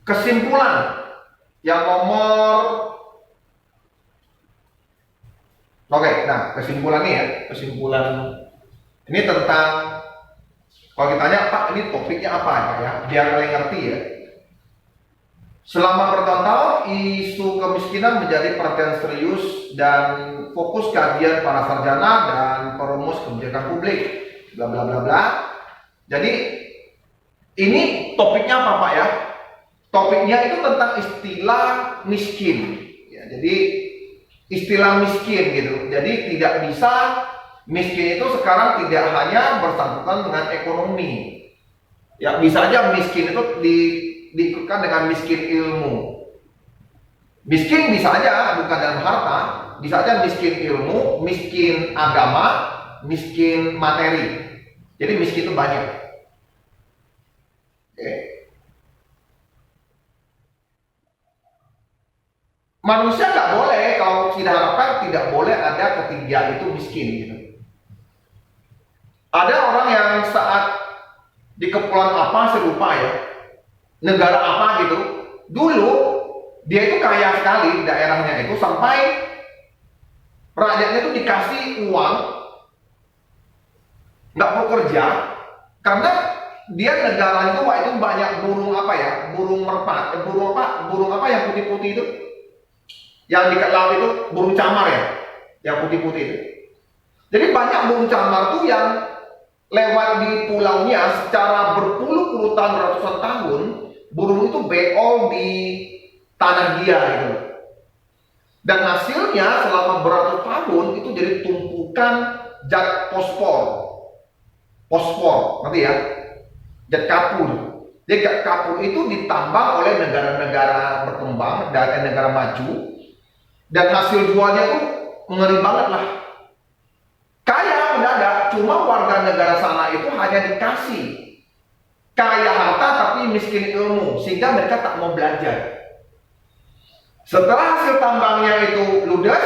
Kesimpulan yang nomor, oke, nah kesimpulan ini ya, kesimpulan ini tentang, kalau ditanya Pak ini topiknya apa ya Pak ya, biar kalian ngerti ya. Selama bertahun-tahun isu kemiskinan menjadi perhatian serius dan fokus kajian para sarjana dan perumus kebijakan publik, bla bla bla bla. Jadi ini topiknya apa Pak ya? Topiknya itu tentang istilah miskin. Ya, jadi istilah miskin gitu. Jadi tidak bisa, miskin itu sekarang tidak hanya bersangkutan dengan ekonomi. Ya bisa aja miskin itu diikutkan dengan miskin ilmu. Miskin bisa aja bukan dalam harta, bisa aja miskin ilmu, miskin agama, miskin materi. Jadi miskin itu banyak. Oke. Manusia nggak boleh, kalau tidak harapkan tidak boleh ada ketiga itu miskin gitu. Ada orang yang saat di kepulauan apa saya lupa ya, negara apa gitu, dulu dia itu kaya sekali daerahnya itu, sampai rakyatnya itu dikasih uang nggak perlu kerja karena dia negara itu waktu itu banyak burung apa ya, burung merpati, burung apa yang putih-putih itu, yang di laut itu, burung camar ya, yang putih-putih itu. Jadi banyak burung camar tuh yang lewat di pulaunya secara berpuluh-puluh tahun, ratusan tahun, burung itu beol di tanah dia gitu. Dan hasilnya selama beratus tahun itu jadi tumpukan zat fosfor, ngerti ya? Zat kapur. Jadi zat kapur itu ditambang oleh negara-negara berkembang dan negara maju, dan hasil jualnya tuh mengeri banget lah. Kaya mendadak, cuma warga negara sana itu hanya dikasih kaya harta tapi miskin ilmu, sehingga mereka tak mau belajar. Setelah hasil tambangnya itu ludes,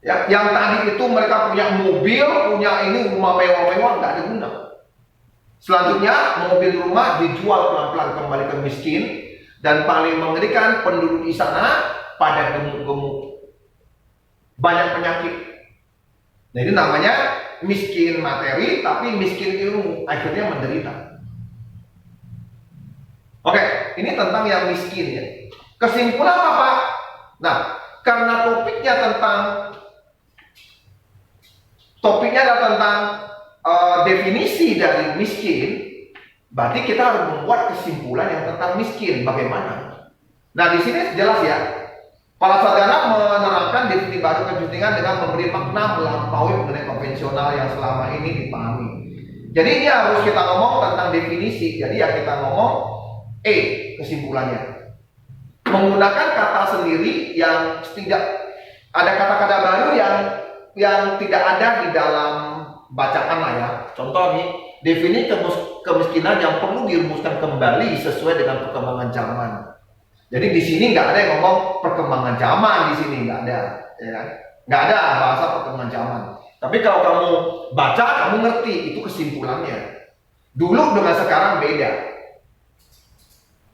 ya, yang tadi itu mereka punya mobil, punya ini rumah mewah-mewah, nggak ada guna. Selanjutnya mobil rumah dijual pelan-pelan kembali ke miskin, dan paling mengerikan penduduk di sana pada gemuk-gemuk, banyak penyakit. Nah ini namanya miskin materi tapi miskin ilmu, akhirnya menderita. Oke, ini tentang yang miskin ya. Kesimpulan apa Pak? Nah, karena topiknya adalah tentang definisi dari miskin, berarti kita harus membuat kesimpulan yang tentang miskin. Bagaimana? Nah, di sini jelas ya. Para sarjana menerapkan definisi baru kemiskinan dengan memberi makna melampaui mengenai konvensional yang selama ini dipahami. Jadi ini harus kita ngomong tentang definisi. Jadi ya kita ngomong kesimpulannya. Menggunakan kata sendiri yang tidak ada, kata-kata baru yang tidak ada di dalam bacaan lah ya. Contoh nih, definisi kemiskinan yang perlu dirumuskan kembali sesuai dengan perkembangan zaman. Jadi di sini nggak ada yang ngomong perkembangan zaman, di sini nggak ada, ya. Nggak ada bahasa perkembangan zaman. Tapi kalau kamu baca, kamu ngerti itu kesimpulannya. Dulu dengan sekarang beda.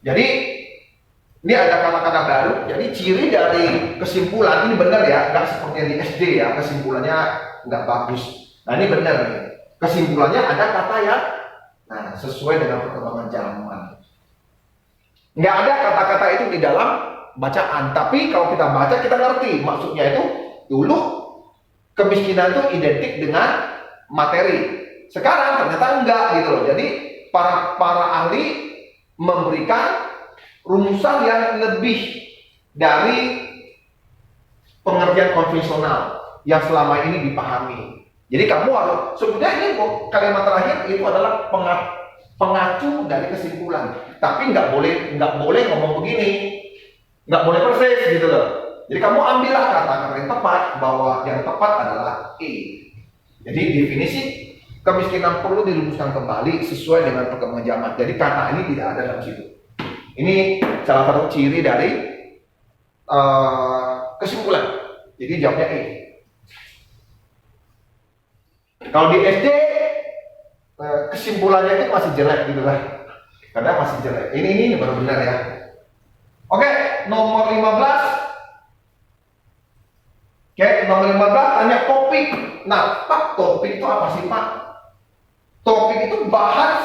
Jadi ini ada kata-kata baru. Jadi ciri dari kesimpulan ini benar ya, nggak seperti yang di SD ya, kesimpulannya nggak bagus. Nah ini benar nih. Kesimpulannya ada kata yang sesuai dengan perkembangan zaman. Nggak ada kata-kata itu di dalam bacaan. Tapi kalau kita baca kita ngerti maksudnya itu. Dulu kemiskinan itu identik dengan materi. Sekarang ternyata enggak gitu loh. Jadi para ahli memberikan rumusan yang lebih dari pengertian konvensional yang selama ini dipahami. Jadi kamu harus, sebenarnya ini kalimat terakhir itu adalah pengacu dari kesimpulan. Tapi nggak boleh ngomong begini, nggak boleh persis gitu loh. Jadi kamu ambillah kata-kata yang tepat, bahwa yang tepat adalah Jadi definisi kemiskinan perlu dirumuskan kembali sesuai dengan perkembangan zaman. Jadi kata ini tidak ada dalam situ. Ini salah satu ciri dari kesimpulan. Jadi jawabnya Kalau di SD kesimpulannya itu masih jelek gitu lah. karena masih jelek. Ini baru benar ya. Oke, nomor 15. Oke, nomor 15 tanya topik. Nah, Pak, topik itu apa sih, Pak? Topik itu bahan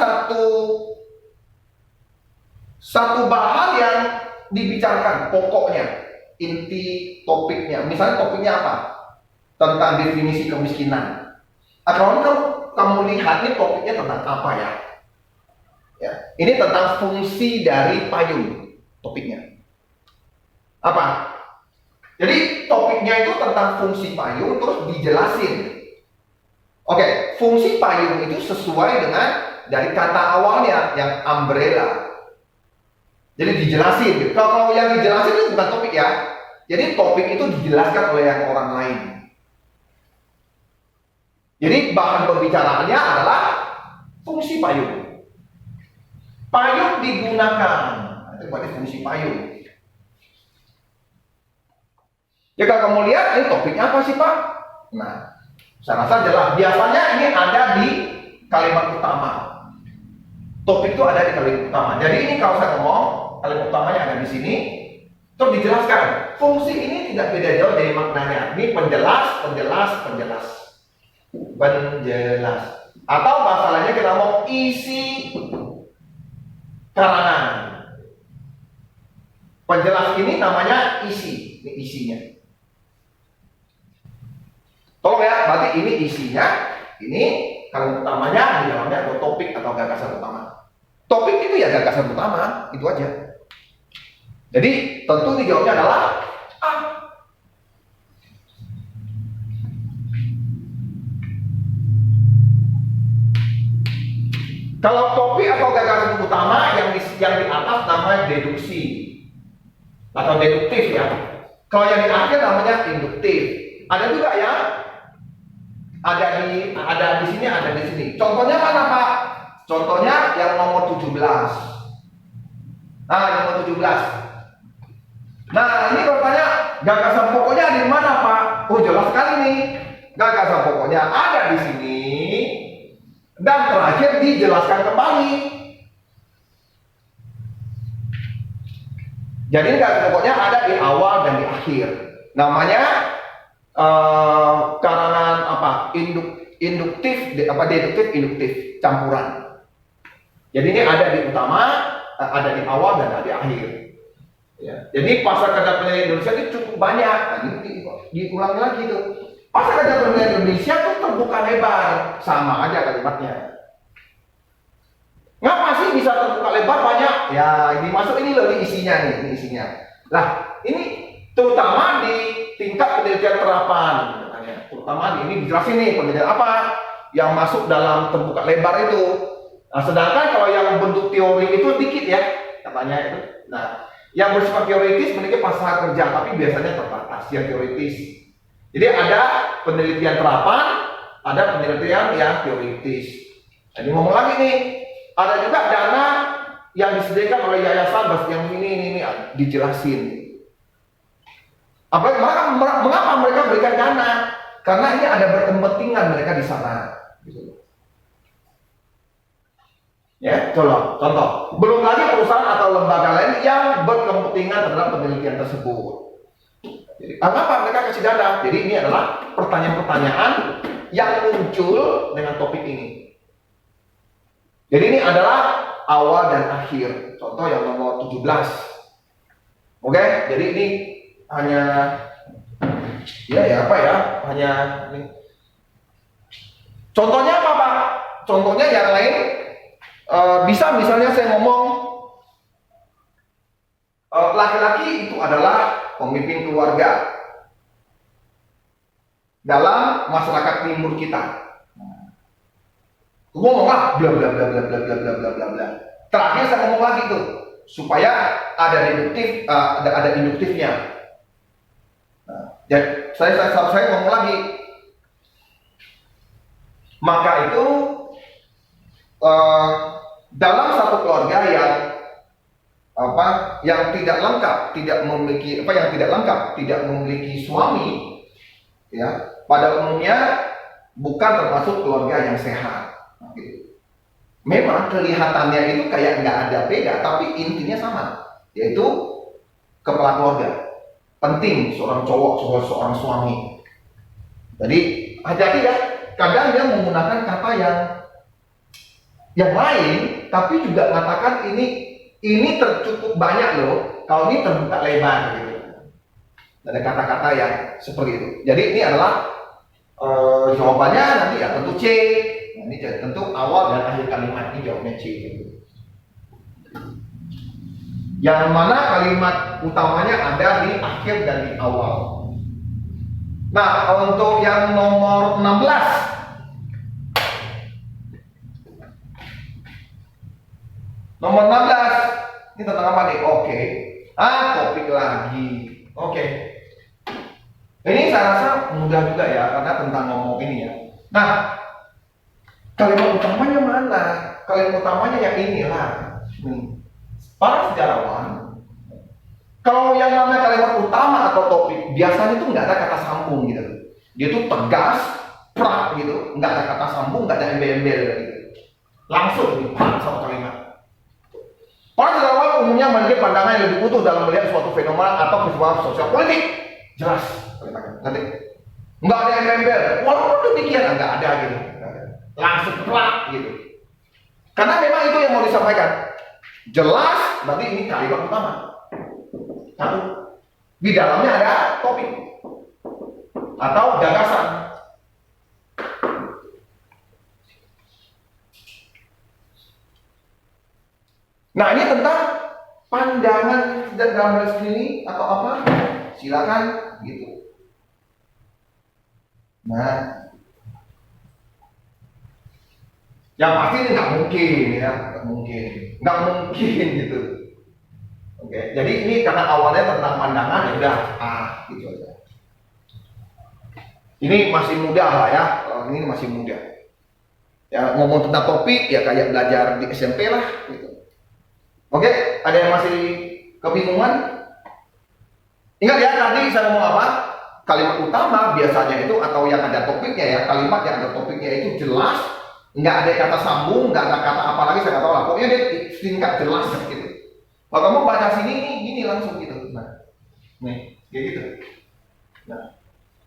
satu bahan yang dibicarakan, pokoknya, inti topiknya. Misalnya topiknya apa? Tentang definisi kemiskinan. Kalau kamu lihat ini topiknya tentang apa ya? Ya, ini tentang fungsi dari payung topiknya. Apa? Jadi topiknya itu tentang fungsi payung terus dijelasin. Oke, fungsi payung itu sesuai dengan dari kata awalnya yang umbrella. Jadi dijelasin. Kalau yang dijelasin itu bukan topik ya. Jadi topik itu dijelaskan oleh yang orang lain. Jadi bahan pembicaraannya adalah fungsi payung. Payung digunakan. Itu berarti fungsi payung. Ya kalau kamu lihat ini topiknya apa sih, Pak? Nah, saya rasa jelas. Biasanya ini ada di kalimat utama. Topik itu ada di kalimat utama. Jadi ini kalau saya ngomong, kalimat utamanya ada di sini. Terus dijelaskan. Fungsi ini tidak beda jauh dari maknanya. Ini penjelas. Atau bahasa lainnya kita ngomong isi karangan. Penjelas ini namanya isi. Ini isinya. Tolong ya, berarti ini isinya, ini kalau utamanya di dalamnya ada topik atau gagasan utama. Topik itu ya gagasan utama, itu aja. Jadi tentu dijawabnya adalah A. Kalau topik atau gagasan utama yang di atas namanya deduksi atau deduktif ya. Kalau yang di akhir namanya induktif. Ada juga ya. Ada di sini, ada di sini. Contohnya mana, Pak? Contohnya yang nomor 17. Nah, yang nomor 17. Nah, ini kalau tanya gagasan pokoknya di mana, Pak? Oh, jelas sekali nih. Gagasan pokoknya ada di sini. Dan terakhir dijelaskan kembali. Jadi gagasan pokoknya ada di awal dan di akhir. Namanya karangan apa? Deduktif, induktif, campuran. Jadi ini ada di utama, ada di awal dan ada di akhir. Ya. Jadi pasal kata penilaian Indonesia itu cukup banyak. Nah, diulangi lagi tuh. Pasal kata penilaian Indonesia itu terbuka lebar, sama aja kalimatnya. Ngapa sih bisa terbuka lebar banyak? Ya, dimasuk ini loh, ini isinya nih, ini isinya. Nah, ini terutama di tingkat penelitian terapan. Terutama ini dijelasin nih penelitian apa yang masuk dalam terbuka lebar itu. Nah, sedangkan kalau yang bentuk teori itu dikit ya, katanya itu. Nah, yang bersifat teoritis memiliki pasal kerja, tapi biasanya terbatas yang teoritis. Jadi ada penelitian terapan, ada penelitian yang teoritis. Jadi ngomong lagi nih, ada juga dana yang disediakan oleh yayasan, yang ini dijelasin. Mengapa mereka berikan dana? Karena ini ada berkepentingan mereka di sana. Ya, contoh. Belum lagi perusahaan atau lembaga lain yang berkepentingan terhadap penelitian tersebut. Jadi, apa mereka kasih dana? Jadi ini adalah pertanyaan-pertanyaan yang muncul dengan topik ini. Jadi ini adalah awal dan akhir. Contoh yang nomor 17. Oke, jadi ini hanya hanya ini. Contohnya apa, Pak? Contohnya yang lain bisa misalnya saya ngomong laki-laki itu adalah pemimpin keluarga dalam masyarakat timur kita. Ngomonglah bla bla bla bla bla bla bla bla bla bla. Terakhir saya ngomong lagi tuh supaya ada deduktif, ada induktifnya. Jadi saya ngomong lagi. Maka itu dalam satu keluarga yang tidak lengkap, tidak memiliki suami, ya, pada umumnya bukan termasuk keluarga yang sehat. memang kelihatannya itu kayak nggak ada beda, tapi intinya sama, yaitu kepala keluarga. Penting seorang cowok, seorang suami. Jadi hati-hati ya, kadang dia menggunakan kata yang lain, tapi juga mengatakan ini tercukup banyak loh, kalau ini terbuka lebar gitu. Ada kata-kata yang seperti itu. Jadi ini adalah jawabannya nanti ya tentu C. Ini tentu awal dan akhir kalimat, ini jawabnya C. Yang mana kalimat utamanya ada di akhir dan di awal. Nah, untuk yang nomor 16. Nomor 16. Ini tentang apa nih? Oke. Topik lagi. Oke. Ini saya rasa mudah juga ya, karena tentang ngomong ini ya. Nah, kalimat utamanya mana? Kalimat utamanya yang inilah. Para sejarawan, kalau yang namanya kalimat utama atau topik, biasanya itu nggak ada kata sambung gitu. Dia tuh tegas, prak gitu, nggak ada kata sambung, nggak ada embel-embel gitu. Langsung dipang sama kalimat. Para sejarawan umumnya memiliki pandangan yang lebih utuh dalam melihat suatu fenomena atau peristiwa sosial politik. Jelas, nanti nggak ada embel-embel. Walaupun demikian nggak ada gitu, langsung prak gitu. Karena memang itu yang mau disampaikan. Jelas, berarti ini kalimat utama. Satu, di dalamnya ada topik atau gagasan. Nah, ini tentang pandangan dan gambar sendiri atau apa? Silakan gitu. Nah, yang pasti ini nggak mungkin ya, nggak mungkin gitu. Oke, jadi ini karena awalnya tentang pandangan ya udah gitu aja. Ini masih muda lah ya, ini masih muda. Ya ngomong tentang topik ya kayak belajar di SMP lah gitu. Oke, ada yang masih kebingungan? Ingat ya tadi saya ngomong apa? Kalimat utama biasanya itu atau yang ada topiknya ya, kalimat yang ada topiknya itu jelas. Nggak ada kata sambung, nggak ada kata apa lagi, saya nggak tahu lah. Pokoknya dia singkat jelas gitu. Kalau kamu baca sini, gini langsung gitu. Nah, nih, kayak gitu. Nah,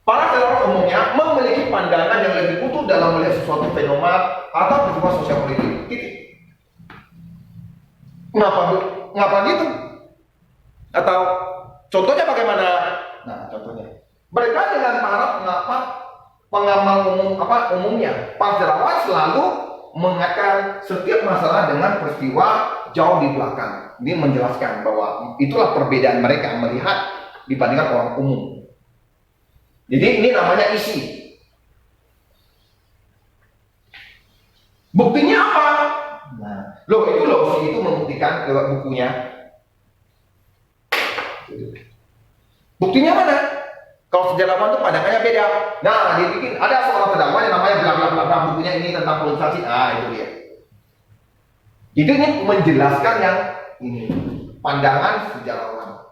para sejarawan umumnya memiliki pandangan yang lebih utuh dalam melihat sesuatu fenomena atau peristiwa sosial politik. Titik. Ngapa gitu? Atau contohnya bagaimana? Nah, contohnya. Mereka dengan para pengamal umumnya, para sejarawan selalu mengaitkan setiap masalah dengan peristiwa jauh di belakang. Ini menjelaskan bahwa itulah perbedaan mereka melihat dibandingkan orang umum. Jadi ini namanya isi. Buktinya apa? Nah, itu membuktikan lewat bukunya. Buktinya mana? Kalau sejarawan itu pandangannya beda. Nah, dibikin ada seorang sejarawan yang namanya bla bla bla bla, bukunya ini tentang politisasi. Itu dia. Itu ini menjelaskan yang ini pandangan sejarawan.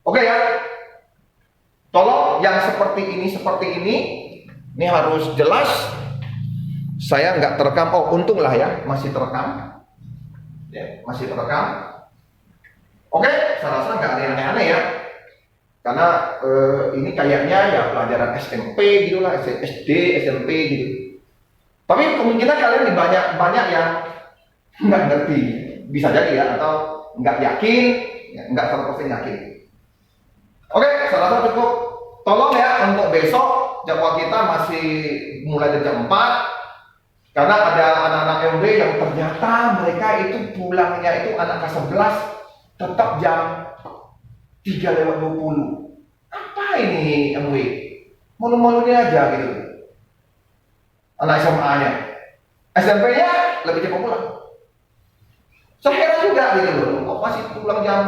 Oke ya. Tolong yang seperti ini harus jelas. Saya nggak terekam. Oh, untunglah ya, masih terekam. Ya, masih terekam. Oke, saya rasa nggak ada yang aneh-aneh ya. Karena ini kayaknya ya pelajaran SMP gitulah, SD, SMP gitu. Tapi kemungkinan kalian banyak yang nggak ngerti, bisa jadi ya, atau nggak yakin, nggak 100% yakin. Oke, saya rasa cukup. Tolong ya untuk besok jadwal kita masih mulai dari jam 4. Karena ada anak-anak MW yang ternyata mereka itu pulangnya itu anak kelas 11 tetap jam 3:20. Apa ini MW? Malu-malunya aja gitu. Anak SMA-nya. SMP-nya lebih cepat pulang. Saya heran juga gitu loh. Kok masih pulang jam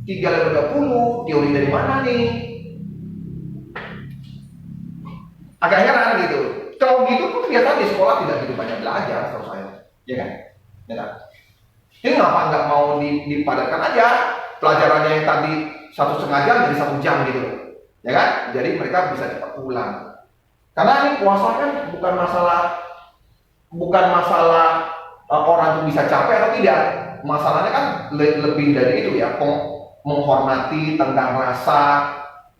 3:20? Teori dari mana nih? Agak heran gitu. Kalau gitu pun ternyata di sekolah tidak begitu banyak belajar, setahu saya, ya kan? Ya kan? Ini kenapa nggak mau dipadatkan aja pelajarannya yang tadi 1,5 jam jadi 1 jam gitu, ya kan? Jadi mereka bisa cepat pulang. Karena ini puasa kan bukan masalah orang itu bisa capek atau tidak. Masalahnya kan lebih dari itu ya, menghormati, tenggang rasa,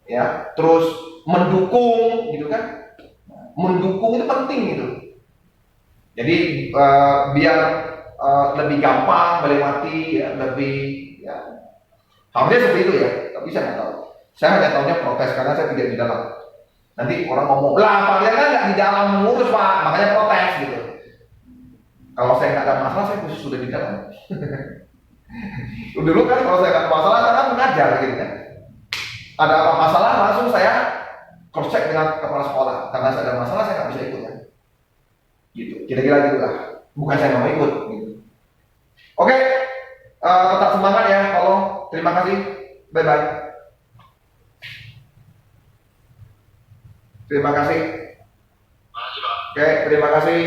ya, terus mendukung, gitu kan? Mendukung itu penting gitu. Jadi biar lebih gampang melewati, ya, lebih, ya, harusnya seperti itu ya. Tapi saya nggak tahu. Saya hanya tahunya protes karena saya tidak di dalam. Nanti orang ngomong, lah Pak Rian kan nggak di dalam mengurus Pak, makanya protes gitu. Kalau saya nggak ada masalah, saya khusus sudah di dalam. Dulu kan kalau saya nggak ada masalah, saya kan mengajar gitu kan. Ada apa masalah, langsung saya cross check dengan kepala sekolah. Karena saya ada masalah, saya nggak bisa ikut kan. Gitu, kira-kira gitu lah. Bukan saya nggak mau ikut. Gitu. Oke, tetap semangat ya. Tolong, terima kasih. Bye bye. Terima kasih. Oke, terima kasih.